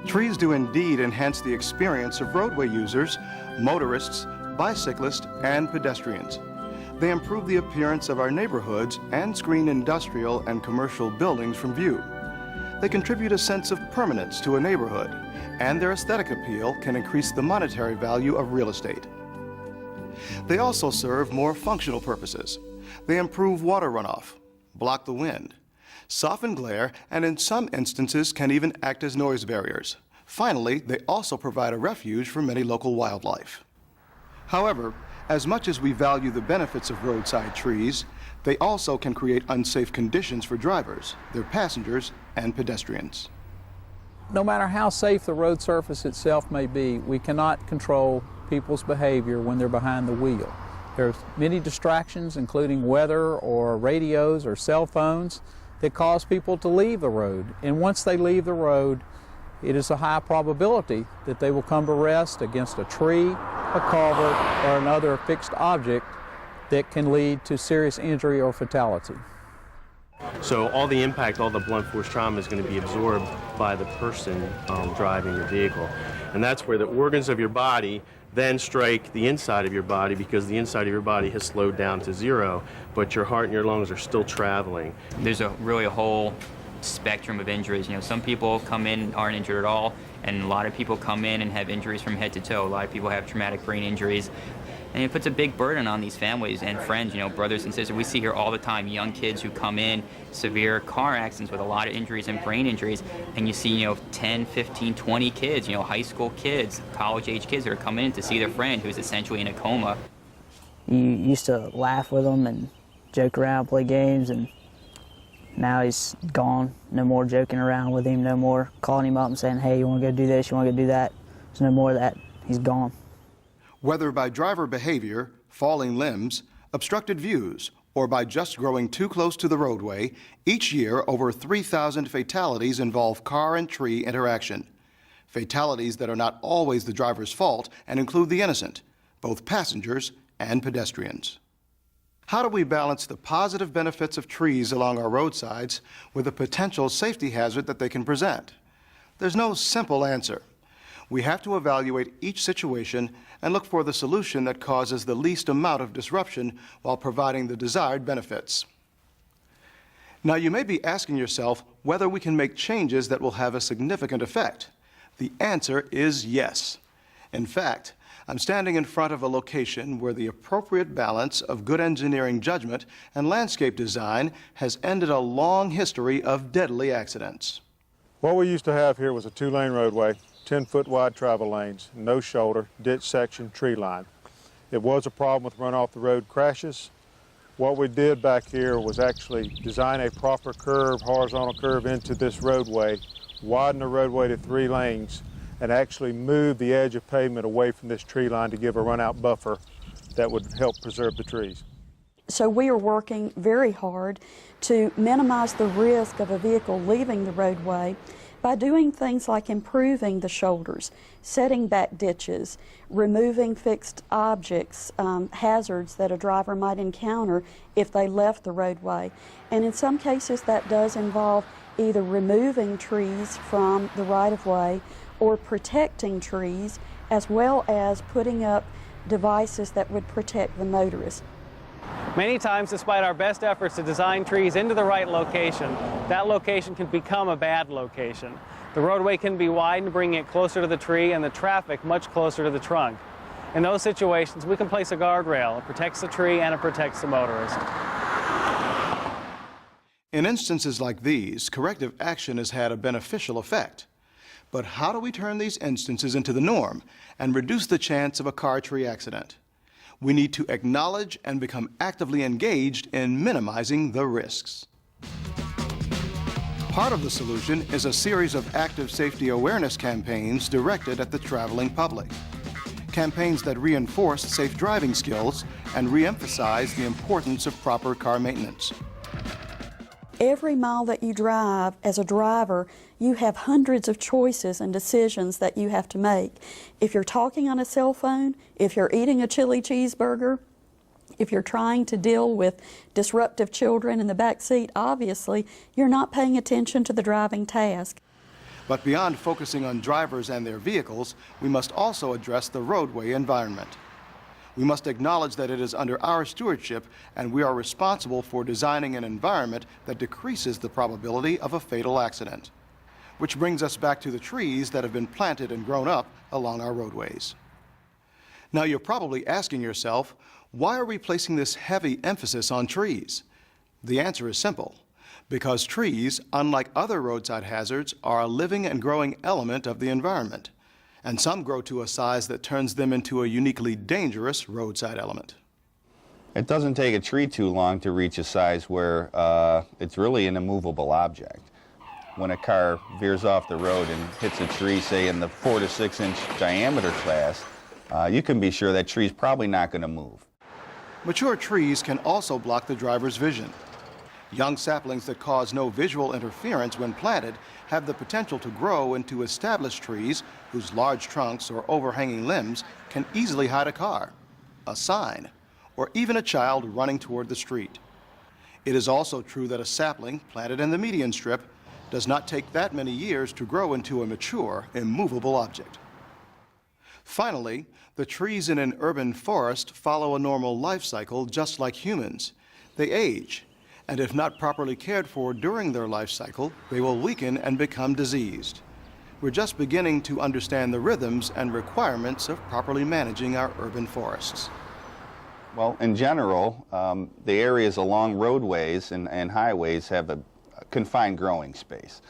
Trees do indeed enhance the experience of roadway users, motorists, bicyclists, and pedestrians. They improve the appearance of our neighborhoods and screen industrial and commercial buildings from view. They contribute a sense of permanence to a neighborhood, and their aesthetic appeal can increase the monetary value of real estate. They also serve more functional purposes. They improve water runoff, block the wind, soften glare, and in some instances can even act as noise barriers. Finally, they also provide a refuge for many local wildlife. However, as much as we value the benefits of roadside trees, they also can create unsafe conditions for drivers, their passengers, and pedestrians. No matter how safe the road surface itself may be, we cannot control people's behavior when they're behind the wheel. There's many distractions, including weather or radios or cell phones, that cause people to leave the road. And once they leave the road, it is a high probability that they will come to rest against a tree, a culvert, or another fixed object that can lead to serious injury or fatality. So all the impact, all the blunt force trauma is going to be absorbed by the person driving your vehicle. And that's where the organs of your body then strike the inside of your body, because the inside of your body has slowed down to zero, but your heart and your lungs are still traveling. There's really a whole spectrum of injuries. You know, some people come in and aren't injured at all, and a lot of people come in and have injuries from head to toe. A lot of people have traumatic brain injuries. And it puts a big burden on these families and friends, you know, brothers and sisters. We see here all the time young kids who come in, severe car accidents with a lot of injuries and brain injuries, and you see, you know, 10, 15, 20 kids, you know, high school kids, college-age kids that are coming in to see their friend who's essentially in a coma. You used to laugh with him and joke around, play games, and now he's gone. No more joking around with him, no more calling him up and saying, hey, you want to go do this, you want to go do that. There's no more of that. He's gone. Whether by driver behavior, falling limbs, obstructed views, or by just growing too close to the roadway, each year over 3,000 fatalities involve car and tree interaction. Fatalities that are not always the driver's fault and include the innocent, both passengers and pedestrians. How do we balance the positive benefits of trees along our roadsides with the potential safety hazard that they can present? There's no simple answer. We have to evaluate each situation and look for the solution that causes the least amount of disruption while providing the desired benefits. Now, you may be asking yourself whether we can make changes that will have a significant effect. The answer is yes. In fact, I'm standing in front of a location where the appropriate balance of good engineering judgment and landscape design has ended a long history of deadly accidents. What we used to have here was a 2-lane roadway, 10-foot wide travel lanes, no shoulder, ditch section, tree line. It was a problem with run-off-the-road crashes. What we did back here was actually design a proper curve, horizontal curve into this roadway, widen the roadway to 3 lanes, and actually move the edge of pavement away from this tree line to give a run-out buffer that would help preserve the trees. So we are working very hard to minimize the risk of a vehicle leaving the roadway by doing things like improving the shoulders, setting back ditches, removing fixed objects, hazards that a driver might encounter if they left the roadway. And in some cases that does involve either removing trees from the right-of-way or protecting trees, as well as putting up devices that would protect the motorist. Many times, despite our best efforts to design trees into the right location, that location can become a bad location. The roadway can be widened, bringing it closer to the tree and the traffic much closer to the trunk. In those situations, we can place a guardrail. It protects the tree and it protects the motorist. In instances like these, corrective action has had a beneficial effect. But how do we turn these instances into the norm and reduce the chance of a car-tree accident? We need to acknowledge and become actively engaged in minimizing the risks. Part of the solution is a series of active safety awareness campaigns directed at the traveling public. campaigns that reinforce safe driving skills and re-emphasize the importance of proper car maintenance. Every mile that you drive as a driver, you have hundreds of choices and decisions that you have to make. If you're talking on a cell phone, if you're eating a chili cheeseburger, if you're trying to deal with disruptive children in the back seat, obviously you're not paying attention to the driving task. But beyond focusing on drivers and their vehicles, we must also address the roadway environment. We must acknowledge that it is under our stewardship and we are responsible for designing an environment that decreases the probability of a fatal accident. Which brings us back to the trees that have been planted and grown up along our roadways. Now you're probably asking yourself, why are we placing this heavy emphasis on trees? The answer is simple. Because trees, unlike other roadside hazards, are a living and growing element of the environment. And some grow to a size that turns them into a uniquely dangerous roadside element. It doesn't take a tree too long to reach a size where it's really an immovable object. When a car veers off the road and hits a tree, say in the 4 to 6 inch diameter class, you can be sure that tree's probably not going to move. Mature trees can also block the driver's vision. Young saplings that cause no visual interference when planted have the potential to grow into established trees whose large trunks or overhanging limbs can easily hide a car, a sign, or even a child running toward the street. It is also true that a sapling planted in the median strip does not take that many years to grow into a mature, immovable object. Finally, the trees in an urban forest follow a normal life cycle just like humans. They age, and if not properly cared for during their life cycle, they will weaken and become diseased. We're just beginning to understand the rhythms and requirements of properly managing our urban forests. Well, in general, the areas along roadways and highways have a confined growing space.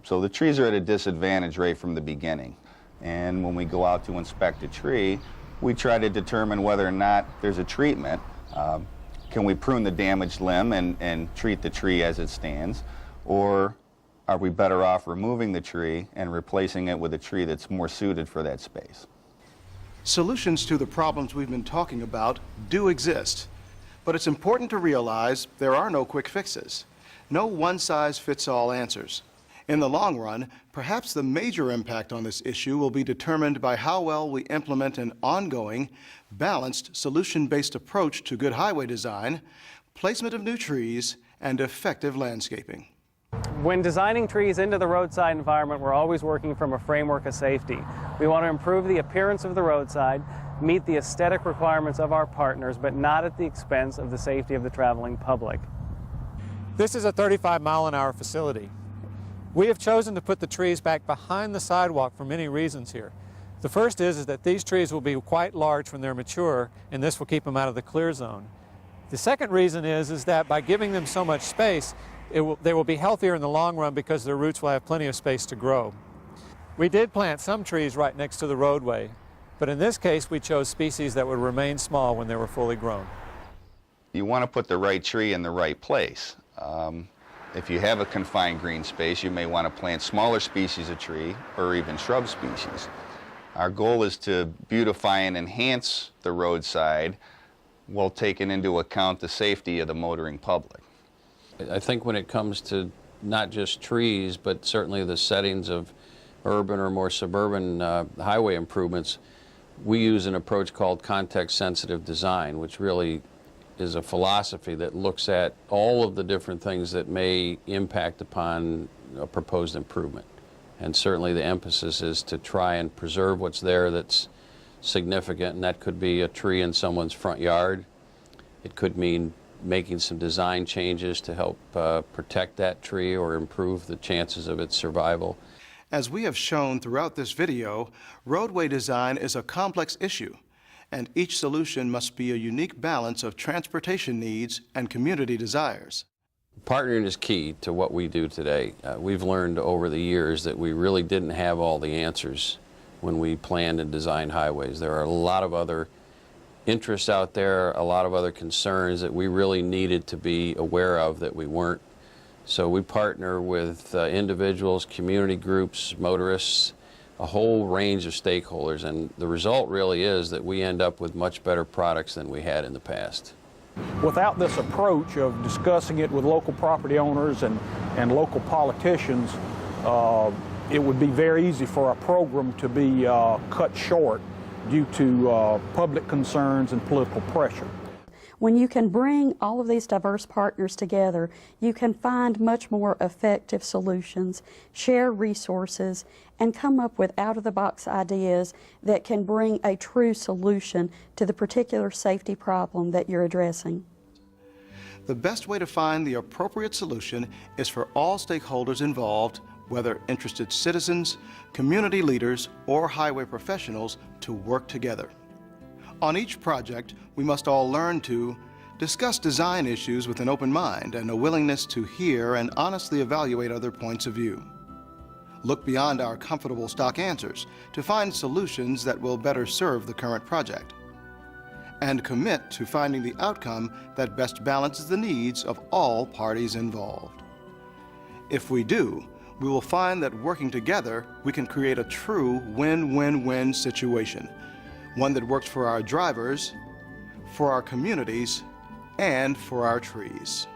So the trees are at a disadvantage right from the beginning. And when we go out to inspect a tree, we try to determine whether or not there's a treatment. Can we prune the damaged limb and treat the tree as it stands? Or are we better off removing the tree and replacing it with a tree that's more suited for that space? Solutions to the problems we've been talking about do exist, but it's important to realize there are no quick fixes, no one-size-fits-all answers. In the long run, perhaps the major impact on this issue will be determined by how well we implement an ongoing, balanced, solution-based approach to good highway design, placement of new trees, and effective landscaping. When designing trees into the roadside environment, we're always working from a framework of safety. We want to improve the appearance of the roadside, meet the aesthetic requirements of our partners, but not at the expense of the safety of the traveling public. This is a 35-mile-an-hour facility. We have chosen to put the trees back behind the sidewalk for many reasons here. The first is that these trees will be quite large when they're mature, and this will keep them out of the clear zone. The second reason is that by giving them so much space, they will be healthier in the long run because their roots will have plenty of space to grow. We did plant some trees right next to the roadway, but in this case we chose species that would remain small when they were fully grown. You want to put the right tree in the right place. If you have a confined green space, you may want to plant smaller species of tree or even shrub species. Our goal is to beautify and enhance the roadside while taking into account the safety of the motoring public. I think when it comes to not just trees, but certainly the settings of urban or more suburban highway improvements, we use an approach called context-sensitive design, which really is a philosophy that looks at all of the different things that may impact upon a proposed improvement. And certainly the emphasis is to try and preserve what's there that's significant, and that could be a tree in someone's front yard. It could mean making some design changes to help protect that tree or improve the chances of its survival. As we have shown throughout this video, roadway design is a complex issue, and each solution must be a unique balance of transportation needs and community desires. Partnering is key to what we do today. We've learned over the years that we really didn't have all the answers when we planned and designed highways. There are a lot of other interests out there, a lot of other concerns that we really needed to be aware of that we weren't. So we partner with individuals, community groups, motorists, a whole range of stakeholders, and the result really is that we end up with much better products than we had in the past. Without this approach of discussing it with local property owners and local politicians, it would be very easy for a program to be cut short due to public concerns and political pressure. When you can bring all of these diverse partners together, you can find much more effective solutions, share resources, and come up with out-of-the-box ideas that can bring a true solution to the particular safety problem that you're addressing. The best way to find the appropriate solution is for all stakeholders involved, whether interested citizens, community leaders, or highway professionals, to work together. On each project, we must all learn to discuss design issues with an open mind and a willingness to hear and honestly evaluate other points of view. Look beyond our comfortable stock answers to find solutions that will better serve the current project. And commit to finding the outcome that best balances the needs of all parties involved. If we do, we will find that working together, we can create a true win-win-win situation. One that works for our drivers, for our communities, and for our trees.